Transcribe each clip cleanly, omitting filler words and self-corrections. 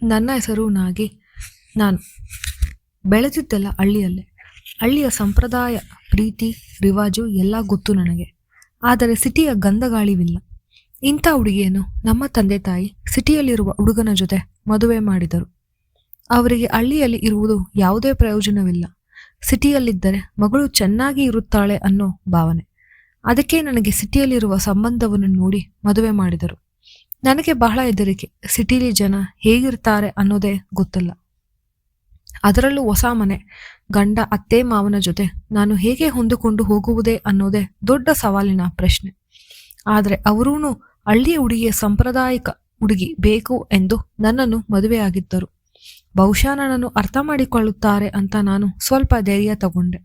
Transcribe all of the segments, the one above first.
ನನ್ನ ಹೆಸರು ನಾಗಿ. ನಾನು ಬೆಳೆದಿದ್ದೆಲ್ಲ ಹಳ್ಳಿಯಲ್ಲೇ. ಹಳ್ಳಿಯ ಸಂಪ್ರದಾಯ, ಪ್ರೀತಿ, ರಿವಾಜು ಎಲ್ಲ ಗೊತ್ತು ನನಗೆ. ಆದರೆ ಸಿಟಿಯ ಗಂಧಗಾಳಿವಿಲ್ಲ. ಇಂಥ ಹುಡುಗಿಯನ್ನು ನಮ್ಮ ತಂದೆ ತಾಯಿ ಸಿಟಿಯಲ್ಲಿರುವ ಹುಡುಗನ ಜೊತೆ ಮದುವೆ ಮಾಡಿದರು. ಅವರಿಗೆ ಹಳ್ಳಿಯಲ್ಲಿ ಇರುವುದು ಯಾವುದೇ ಪ್ರಯೋಜನವಿಲ್ಲ. ಸಿಟಿಯಲ್ಲಿದ್ದರೆ ಮಗಳು ಚೆನ್ನಾಗಿ ಇರುತ್ತಾಳೆ ಅನ್ನೋ ಭಾವನೆ. ಅದಕ್ಕೆ ನನಗೆ ಸಿಟಿಯಲ್ಲಿರುವ ಸಂಬಂಧವನ್ನು ನೋಡಿ ಮದುವೆ ಮಾಡಿದರು. ನನಗೆ ಬಹಳ ಹೆದರಿಕೆ. ಸಿಟಿಲಿ ಜನ ಹೇಗಿರ್ತಾರೆ ಅನ್ನೋದೇ ಗೊತ್ತಿಲ್ಲ. ಅದರಲ್ಲೂ ಹೊಸ ಮನೆ, ಗಂಡ, ಅತ್ತೆ, ಮಾವನ ಜೊತೆ ನಾನು ಹೇಗೆ ಹೊಂದಿಕೊಂಡು ಹೋಗುವುದೇ ಅನ್ನೋದೇ ದೊಡ್ಡ ಸವಾಲಿನ ಪ್ರಶ್ನೆ. ಆದರೆ ಅವರೂ ಹಳ್ಳಿಯ ಹುಡುಗಿಯ ಸಾಂಪ್ರದಾಯಿಕ ಹುಡುಗಿ ಬೇಕು ಎಂದು ನನ್ನನ್ನು ಮದುವೆಯಾಗಿದ್ದರು. ಬಹುಶಃ ನನ್ನನ್ನು ಅರ್ಥ ಮಾಡಿಕೊಳ್ಳುತ್ತಾರೆ ಅಂತ ನಾನು ಸ್ವಲ್ಪ ಧೈರ್ಯ ತಗೊಂಡೆ.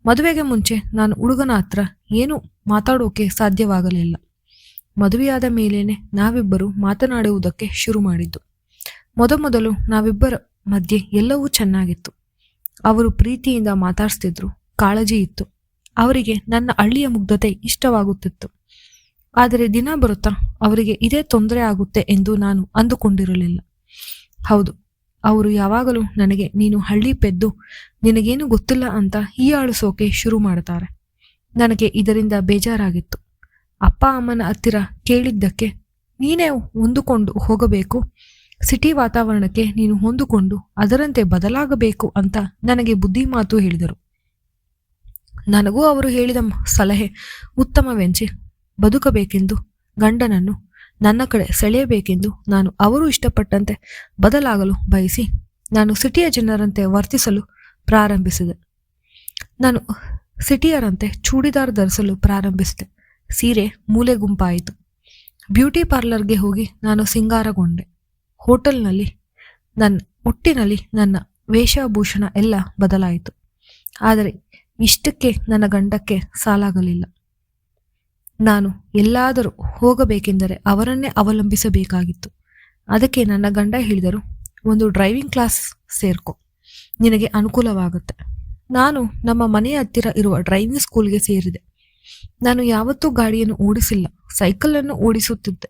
ಮದುವೆಗೆ ಮುಂಚೆ ನಾನು ಹುಡುಗನ ಹತ್ರ ಏನೂ ಮಾತಾಡೋಕೆ ಸಾಧ್ಯವಾಗಲಿಲ್ಲ. ಮದುವೆಯಾದ ಮೇಲೇನೆ ನಾವಿಬ್ಬರು ಮಾತನಾಡುವುದಕ್ಕೆ ಶುರು ಮಾಡಿದ್ದು. ಮೊದಮೊದಲು ನಾವಿಬ್ಬರ ಮಧ್ಯೆ ಎಲ್ಲವೂ ಚೆನ್ನಾಗಿತ್ತು. ಅವರು ಪ್ರೀತಿಯಿಂದ ಮಾತಾಡ್ಸ್ತಿದ್ರು, ಕಾಳಜಿ ಇತ್ತು. ಅವರಿಗೆ ನನ್ನ ಹಳ್ಳಿಯ ಮುಗ್ಧತೆ ಇಷ್ಟವಾಗುತ್ತಿತ್ತು. ಆದರೆ ದಿನ ಬರುತ್ತಾ ಅವರಿಗೆ ಇದೇ ತೊಂದರೆ ಆಗುತ್ತೆ ಎಂದು ನಾನು ಅಂದುಕೊಂಡಿರಲಿಲ್ಲ. ಹೌದು, ಅವರು ಯಾವಾಗಲೂ ನನಗೆ ನೀನು ಹಳ್ಳಿ ಪೆದ್ದು, ನಿನಗೇನು ಗೊತ್ತಿಲ್ಲ ಅಂತ ಹೀಯಾಳಿಸೋಕೆ ಶುರು ಮಾಡ್ತಾರೆ. ನನಗೆ ಇದರಿಂದ ಬೇಜಾರಾಗಿತ್ತು. ಅಪ್ಪ ಅಮ್ಮನ ಹತ್ತಿರ ಕೇಳಿದ್ದಕ್ಕೆ ನೀನೇ ಹೊಂದಿಕೊಂಡು ಹೋಗಬೇಕು, ಸಿಟಿ ವಾತಾವರಣಕ್ಕೆ ನೀನು ಹೊಂದಿಕೊಂಡು ಅದರಂತೆ ಬದಲಾಗಬೇಕು ಅಂತ ನನಗೆ ಬುದ್ಧಿ ಮಾತು ಹೇಳಿದರು. ನನಗೂ ಅವರು ಹೇಳಿದ ಸಲಹೆ ಉತ್ತಮವೆಂಚಿ ಬದುಕಬೇಕೆಂದು, ಗಂಡನನ್ನು ನನ್ನ ಕಡೆ ಸೆಳೆಯಬೇಕೆಂದು ನಾನು ಅವರು ಇಷ್ಟಪಟ್ಟಂತೆ ಬದಲಾಗಲು ಬಯಸಿ ನಾನು ಸಿಟಿಯ ಜನರಂತೆ ವರ್ತಿಸಲು ಪ್ರಾರಂಭಿಸಿದೆ. ನಾನು ಸಿಟಿಯರಂತೆ ಚೂಡಿದಾರ್ ಧರಿಸಲು ಪ್ರಾರಂಭಿಸಿದೆ. ಸೀರೆ ಮೂಲೆ ಗುಂಪಾಯಿತು. ಬ್ಯೂಟಿ ಪಾರ್ಲರ್ಗೆ ಹೋಗಿ ನಾನು ಸಿಂಗಾರಗೊಂಡೆ. ಹೋಟೆಲ್ನಲ್ಲಿ, ಒಟ್ಟಿನಲ್ಲಿ ನನ್ನ ವೇಷಭೂಷಣ ಎಲ್ಲ ಬದಲಾಯಿತು. ಆದರೆ ಇಷ್ಟಕ್ಕೆ ನನ್ನ ಗಂಡಕ್ಕೆ ಸಾಲಾಗಲಿಲ್ಲ. ನಾನು ಎಲ್ಲಾದರೂ ಹೋಗಬೇಕೆಂದರೆ ಅವರನ್ನೇ ಅವಲಂಬಿಸಬೇಕಾಗಿತ್ತು. ಅದಕ್ಕೆ ನನ್ನ ಗಂಡ ಹೇಳಿದರು, ಒಂದು ಡ್ರೈವಿಂಗ್ ಕ್ಲಾಸ್ ಸೇರ್ಕೊ, ನಿನಗೆ ಅನುಕೂಲವಾಗುತ್ತೆ. ನಾನು ನಮ್ಮ ಮನೆಯ ಹತ್ತಿರ ಇರುವ ಡ್ರೈವಿಂಗ್ ಸ್ಕೂಲ್ಗೆ ಸೇರಿದೆ. ನಾನು ಯಾವತ್ತೂ ಗಾಡಿಯನ್ನು ಓಡಿಸಿಲ್ಲ, ಸೈಕಲನ್ನು ಓಡಿಸುತ್ತಿದ್ದೆ.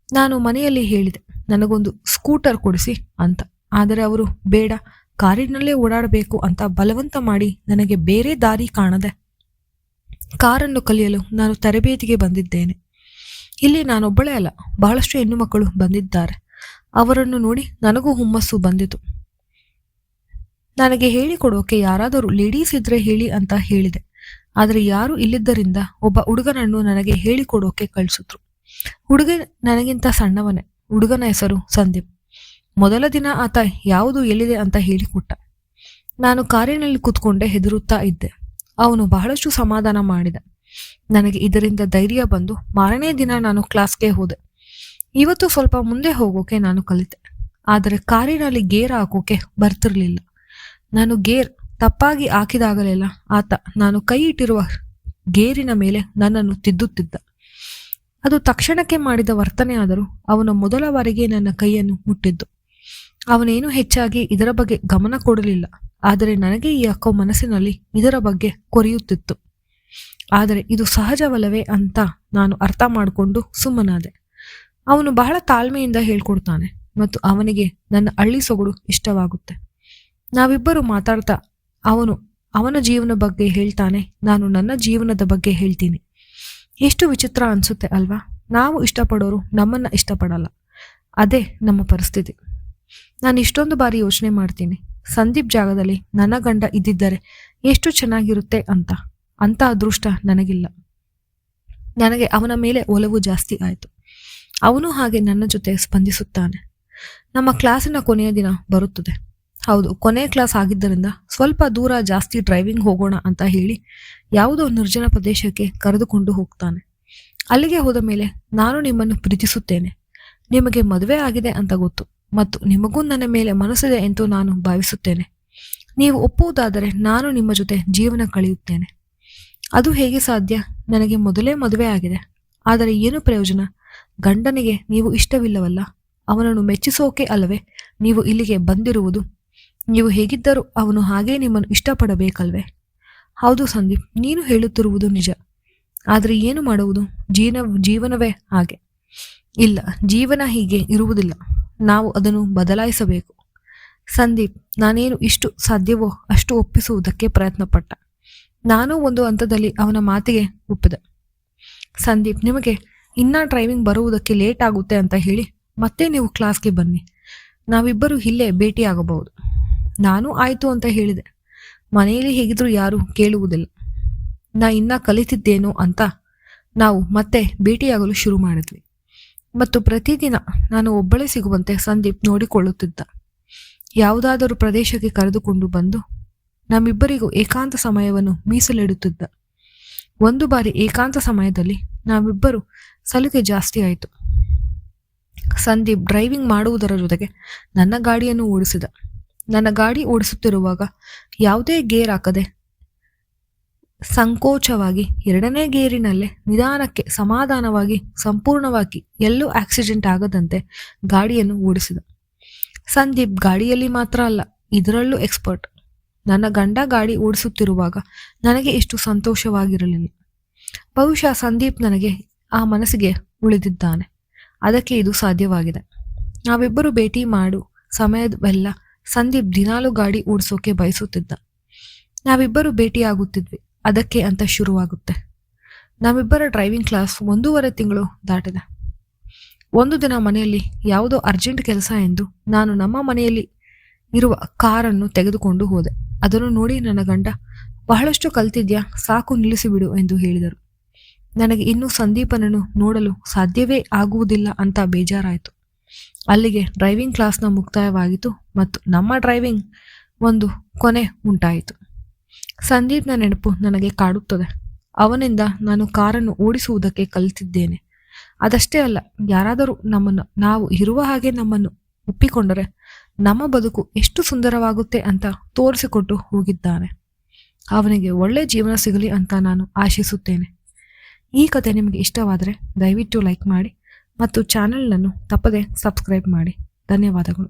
ನಾನು ಮನೆಯಲ್ಲಿ ಹೇಳಿದೆ, ನನಗೊಂದು ಸ್ಕೂಟರ್ ಕೊಡಿಸಿ ಅಂತ. ಆದರೆ ಅವರು ಬೇಡ, ಕಾರಿನಲ್ಲೇ ಓಡಾಡಬೇಕು ಅಂತ ಬಲವಂತ ಮಾಡಿ ನನಗೆ ಬೇರೆ ದಾರಿ ಕಾಣದೆ ಕಾರನ್ನು ಕಲಿಯಲು ನಾನು ತರಬೇತಿಗೆ ಬಂದಿದ್ದೇನೆ. ಇಲ್ಲಿ ನಾನೊಬ್ಬಳೇ ಅಲ್ಲ, ಬಹಳಷ್ಟು ಹೆಣ್ಣು ಮಕ್ಕಳು ಬಂದಿದ್ದಾರೆ. ಅವರನ್ನು ನೋಡಿ ನನಗೂ ಹುಮ್ಮಸ್ಸು ಬಂದಿತು. ನನಗೆ ಹೇಳಿಕೊಡೋಕೆ ಯಾರಾದರೂ ಲೇಡೀಸ್ ಇದ್ರೆ ಹೇಳಿ ಅಂತ ಹೇಳಿದೆ. ಆದರೆ ಯಾರು ಇಲ್ಲಿದ್ದರಿಂದ ಒಬ್ಬ ಹುಡುಗನನ್ನು ನನಗೆ ಹೇಳಿಕೊಡೋಕೆ ಕಳಿಸಿದ್ರು. ಹುಡುಗ ನನಗಿಂತ ಸಣ್ಣವನೇ. ಹುಡುಗನ ಹೆಸರು ಸಂದೀಪ್. ಮೊದಲ ದಿನ ಆತ ಯಾವುದು ಎಲ್ಲಿದೆ ಅಂತ ಹೇಳಿಕೊಟ್ಟ. ನಾನು ಕಾರಿನಲ್ಲಿ ಕೂತ್ಕೊಂಡೆ ಹೆದರುತ್ತಾ ಇದ್ದೆ. ಅವನು ಬಹಳಷ್ಟು ಸಮಾಧಾನ ಮಾಡಿದ. ನನಗೆ ಇದರಿಂದ ಧೈರ್ಯ ಬಂದು ಮಾರನೇ ದಿನ ನಾನು ಕ್ಲಾಸ್ಗೆ ಹೋದೆ. ಇವತ್ತು ಸ್ವಲ್ಪ ಮುಂದೆ ಹೋಗೋಕೆ ನಾನು ಕಲಿತೆ. ಆದರೆ ಕಾರಿನಲ್ಲಿ ಗೇರ್ ಹಾಕೋಕೆ ಬರ್ತಿರ್ಲಿಲ್ಲ. ನಾನು ಗೇರ್ ತಪ್ಪಾಗಿ ಹಾಕಿದಾಗಲೆಲ್ಲ ಆತ ನಾನು ಕೈ ಇಟ್ಟಿರುವ ಗೇರಿನ ಮೇಲೆ ನನ್ನನ್ನು ತಿದ್ದುತ್ತಿದ್ದ. ಅದು ತಕ್ಷಣಕ್ಕೆ ಮಾಡಿದ ವರ್ತನೆ ಆದರೂ ಅವನ ಮೊದಲ ಬಾರಿಗೆ ನನ್ನ ಕೈಯನ್ನು ಮುಟ್ಟಿದ್ದು. ಅವನೇನು ಹೆಚ್ಚಾಗಿ ಇದರ ಬಗ್ಗೆ ಗಮನ ಕೊಡಲಿಲ್ಲ. ಆದರೆ ನನಗೆ ಯಾಕೋ ಮನಸ್ಸಿನಲ್ಲಿ ಇದರ ಬಗ್ಗೆ ಕೊರೆಯುತ್ತಿತ್ತು. ಆದರೆ ಇದು ಸಹಜವಲ್ಲವೇ ಅಂತ ನಾನು ಅರ್ಥ ಮಾಡಿಕೊಂಡು ಸುಮ್ಮನಾದೆ. ಅವನು ಬಹಳ ತಾಳ್ಮೆಯಿಂದ ಹೇಳ್ಕೊಡ್ತಾನೆ ಮತ್ತು ಅವನಿಗೆ ನನ್ನ ಹಳ್ಳಿ ಸೊಗಡು ಇಷ್ಟವಾಗುತ್ತೆ. ನಾವಿಬ್ಬರು ಮಾತಾಡ್ತಾ ಅವನು ಅವನ ಜೀವನ ಬಗ್ಗೆ ಹೇಳ್ತಾನೆ, ನಾನು ನನ್ನ ಜೀವನದ ಬಗ್ಗೆ ಹೇಳ್ತೀನಿ. ಎಷ್ಟು ವಿಚಿತ್ರ ಅನ್ಸುತ್ತೆ ಅಲ್ವಾ? ನಾವು ಇಷ್ಟಪಡೋರು ನಮ್ಮನ್ನ ಇಷ್ಟಪಡಲ್ಲ. ಅದೇ ನಮ್ಮ ಪರಿಸ್ಥಿತಿ. ನಾನು ಇಷ್ಟೊಂದು ಬಾರಿ ಯೋಚನೆ ಮಾಡ್ತೀನಿ, ಸಂದೀಪ್ ಜಾಗದಲ್ಲಿ ನನ್ನ ಗಂಡ ಇದ್ದಿದ್ದರೆ ಎಷ್ಟು ಚೆನ್ನಾಗಿರುತ್ತೆ ಅಂತ. ಅಂಥ ಅದೃಷ್ಟ ನನಗಿಲ್ಲ. ನನಗೆ ಅವನ ಮೇಲೆ ಒಲವು ಜಾಸ್ತಿ ಆಯಿತು. ಅವನು ಹಾಗೆ ನನ್ನ ಜೊತೆ ಸ್ಪಂದಿಸುತ್ತಾನೆ. ನಮ್ಮ ಕ್ಲಾಸಿನ ಕೊನೆಯ ದಿನ ಬರುತ್ತದೆ. ಹೌದು, ಕೊನೆಯ ಕ್ಲಾಸ್ ಆಗಿದ್ದರಿಂದ ಸ್ವಲ್ಪ ದೂರ ಜಾಸ್ತಿ ಡ್ರೈವಿಂಗ್ ಹೋಗೋಣ ಅಂತ ಹೇಳಿ ಯಾವುದೋ ನಿರ್ಜನ ಪ್ರದೇಶಕ್ಕೆ ಕರೆದುಕೊಂಡು ಹೋಗ್ತಾನೆ. ಅಲ್ಲಿಗೆ ಹೋದ ಮೇಲೆ, ನಾನು ನಿಮ್ಮನ್ನು ಪ್ರೀತಿಸುತ್ತೇನೆ, ನಿಮಗೆ ಮದುವೆ ಆಗಿದೆ ಅಂತ ಗೊತ್ತು ಮತ್ತು ನಿಮಗೂ ನನ್ನ ಮೇಲೆ ಮನಸ್ಸಿದೆ ಎಂದು ನಾನು ಭಾವಿಸುತ್ತೇನೆ. ನೀವು ಒಪ್ಪುವುದಾದರೆ ನಾನು ನಿಮ್ಮ ಜೊತೆ ಜೀವನ ಕಳೆಯುತ್ತೇನೆ. ಅದು ಹೇಗೆ ಸಾಧ್ಯ? ನನಗೆ ಮೊದಲೇ ಮದುವೆ ಆಗಿದೆ. ಆದರೆ ಏನು ಪ್ರಯೋಜನ? ಗಂಡನಿಗೆ ನೀವು ಇಷ್ಟವಿಲ್ಲವಲ್ಲ. ಅವನನ್ನು ಮೆಚ್ಚಿಸೋಕೆ ಅಲ್ಲವೇ ನೀವು ಇಲ್ಲಿಗೆ ಬಂದಿರುವುದು? ನೀವು ಹೇಗಿದ್ದರೂ ಅವನು ಹಾಗೇ ನಿಮ್ಮನ್ನು ಇಷ್ಟಪಡಬೇಕಲ್ವೇ? ಹೌದು ಸಂದೀಪ್, ನೀನು ಹೇಳುತ್ತಿರುವುದು ನಿಜ. ಆದರೆ ಏನು ಮಾಡುವುದು? ಜೀವನವೇ ಹಾಗೆ. ಇಲ್ಲ, ಜೀವನ ಹೀಗೆ ಇರುವುದಿಲ್ಲ. ನಾವು ಅದನ್ನು ಬದಲಾಯಿಸಬೇಕು. ಸಂದೀಪ್ ನಾನೇನು ಇಷ್ಟು ಸಾಧ್ಯವೋ ಅಷ್ಟು ಒಪ್ಪಿಸುವುದಕ್ಕೆ ಪ್ರಯತ್ನಪಟ್ಟ. ನಾನು ಒಂದು ಹಂತದಲ್ಲಿ ಅವನ ಮಾತಿಗೆ ಒಪ್ಪಿದೆ. ಸಂದೀಪ್, ನಿಮಗೆ ಇನ್ನೂ ಡ್ರೈವಿಂಗ್ ಬರುವುದಕ್ಕೆ ಲೇಟ್ ಆಗುತ್ತೆ ಅಂತ ಹೇಳಿ ಮತ್ತೆ ನೀವು ಕ್ಲಾಸ್ಗೆ ಬನ್ನಿ, ನಾವಿಬ್ಬರು ಇಲ್ಲೇ ಭೇಟಿಯಾಗಬಹುದು. ನಾನು ಆಯಿತು ಅಂತ ಹೇಳಿದೆ. ಮನೆಯಲ್ಲಿ ಹೇಗಿದ್ರೂ ಯಾರೂ ಕೇಳುವುದಿಲ್ಲ. ನಾ ಇನ್ನೂ ಕಲಿತಿದ್ದೇನೋ ಅಂತ ನಾವು ಮತ್ತೆ ಭೇಟಿಯಾಗಲು ಶುರು ಮಾಡಿದ್ವಿ. ಮತ್ತು ಪ್ರತಿದಿನ ನಾನು ಒಬ್ಬಳೇ ಸಿಗುವಂತೆ ಸಂದೀಪ್ ನೋಡಿಕೊಳ್ಳುತ್ತಿದ್ದ. ಯಾವುದಾದರೂ ಪ್ರದೇಶಕ್ಕೆ ಕರೆದುಕೊಂಡು ಬಂದು ನಮ್ಮಿಬ್ಬರಿಗೂ ಏಕಾಂತ ಸಮಯವನ್ನು ಮೀಸಲಿಡುತ್ತಿದ್ದ. ಒಂದು ಬಾರಿ ಏಕಾಂತ ಸಮಯದಲ್ಲಿ ನಾವಿಬ್ಬರು ಸಲುಗೆ ಜಾಸ್ತಿ ಆಯಿತು. ಸಂದೀಪ್ ಡ್ರೈವಿಂಗ್ ಮಾಡುವುದರ ಜೊತೆಗೆ ನನ್ನ ಗಾಡಿಯನ್ನು ಓಡಿಸಿದ. ನನ್ನ ಗಾಡಿ ಓಡಿಸುತ್ತಿರುವಾಗ ಯಾವುದೇ ಗೇರ್ ಹಾಕದೆ ಸಂಕೋಚವಾಗಿ 2ನೇ ಗೇರಿನಲ್ಲೇ ನಿಧಾನಕ್ಕೆ ಸಮಾಧಾನವಾಗಿ ಸಂಪೂರ್ಣವಾಗಿ ಎಲ್ಲೂ ಆಕ್ಸಿಡೆಂಟ್ ಆಗದಂತೆ ಗಾಡಿಯನ್ನು ಓಡಿಸಿದ. ಸಂದೀಪ್ ಗಾಡಿಯಲ್ಲಿ ಮಾತ್ರ ಅಲ್ಲ, ಇದರಲ್ಲೂ ಎಕ್ಸ್ಪರ್ಟ್. ನನ್ನ ಗಂಡ ಗಾಡಿ ಓಡಿಸುತ್ತಿರುವಾಗ ನನಗೆ ಇಷ್ಟು ಸಂತೋಷವಾಗಿರಲಿಲ್ಲ. ಬಹುಶಃ ಸಂದೀಪ್ ನನಗೆ ಆ ಮನಸ್ಸಿಗೆ ಉಳಿದಿದ್ದಾನೆ, ಅದಕ್ಕೆ ಇದು ಸಾಧ್ಯವಾಗಿದೆ. ನಾವಿಬ್ಬರು ಭೇಟಿ ಮಾಡು ಸಮಯವೆಲ್ಲ ಸಂದೀಪ್ ದಿನಾಲು ಗಾಡಿ ಓಡಿಸೋಕೆ ಬಯಸುತ್ತಿದ್ದ. ನಾವಿಬ್ಬರು ಭೇಟಿಯಾಗುತ್ತಿದ್ವಿ, ಅದಕ್ಕೆ ಅಂತ ಶುರುವಾಗುತ್ತೆ. ನಮ್ಮಿಬ್ಬರ ಡ್ರೈವಿಂಗ್ ಕ್ಲಾಸ್ 1.5 ತಿಂಗಳು ದಾಟಿದೆ. ಒಂದು ದಿನ ಮನೆಯಲ್ಲಿ ಯಾವುದೋ ಅರ್ಜೆಂಟ್ ಕೆಲಸ ಎಂದು ನಾನು ನಮ್ಮ ಮನೆಯಲ್ಲಿ ಇರುವ ಕಾರನ್ನು ತೆಗೆದುಕೊಂಡು ಹೋದೆ. ಅದನ್ನು ನೋಡಿ ನನ್ನ ಗಂಡ, ಬಹಳಷ್ಟು ಕಲ್ತಿದ್ಯಾ, ಸಾಕು ನಿಲ್ಲಿಸಿಬಿಡು ಎಂದು ಹೇಳಿದರು. ನನಗೆ ಇನ್ನೂ ಸಂದೀಪನನ್ನು ನೋಡಲು ಸಾಧ್ಯವೇ ಆಗುವುದಿಲ್ಲ ಅಂತ ಬೇಜಾರಾಯಿತು. ಅಲ್ಲಿಗೆ ಡ್ರೈವಿಂಗ್ ಕ್ಲಾಸ್ನ ಮುಕ್ತಾಯವಾಗಿತ್ತು ಮತ್ತು ನಮ್ಮ ಡ್ರೈವಿಂಗ್ ಒಂದು ಕೊನೆ ಉಂಟಾಯಿತು. ಸಂದೀಪ್ನ ನೆನಪು ನನಗೆ ಕಾಡುತ್ತದೆ. ಅವನಿಂದ ನಾನು ಕಾರನ್ನು ಓಡಿಸುವುದಕ್ಕೆ ಕಲಿತಿದ್ದೇನೆ. ಅದಷ್ಟೇ ಅಲ್ಲ, ಯಾರಾದರೂ ನಾವು ಇರುವ ಹಾಗೆ ನಮ್ಮನ್ನು ಒಪ್ಪಿಕೊಂಡರೆ ನಮ್ಮ ಬದುಕು ಎಷ್ಟು ಸುಂದರವಾಗುತ್ತೆ ಅಂತ ತೋರಿಸಿಕೊಟ್ಟು ಹೋಗಿದ್ದಾನೆ. ಅವನಿಗೆ ಒಳ್ಳೆ ಜೀವನ ಸಿಗಲಿ ಅಂತ ನಾನು ಆಶಿಸುತ್ತೇನೆ. ಈ ಕತೆ ನಿಮಗೆ ಇಷ್ಟವಾದರೆ ದಯವಿಟ್ಟು ಲೈಕ್ ಮಾಡಿ ಮತ್ತು ಚಾನೆಲ್ನನ್ನು ತಪ್ಪದೆ ಸಬ್ಸ್ಕ್ರೈಬ್ ಮಾಡಿ. ಧನ್ಯವಾದಗಳು.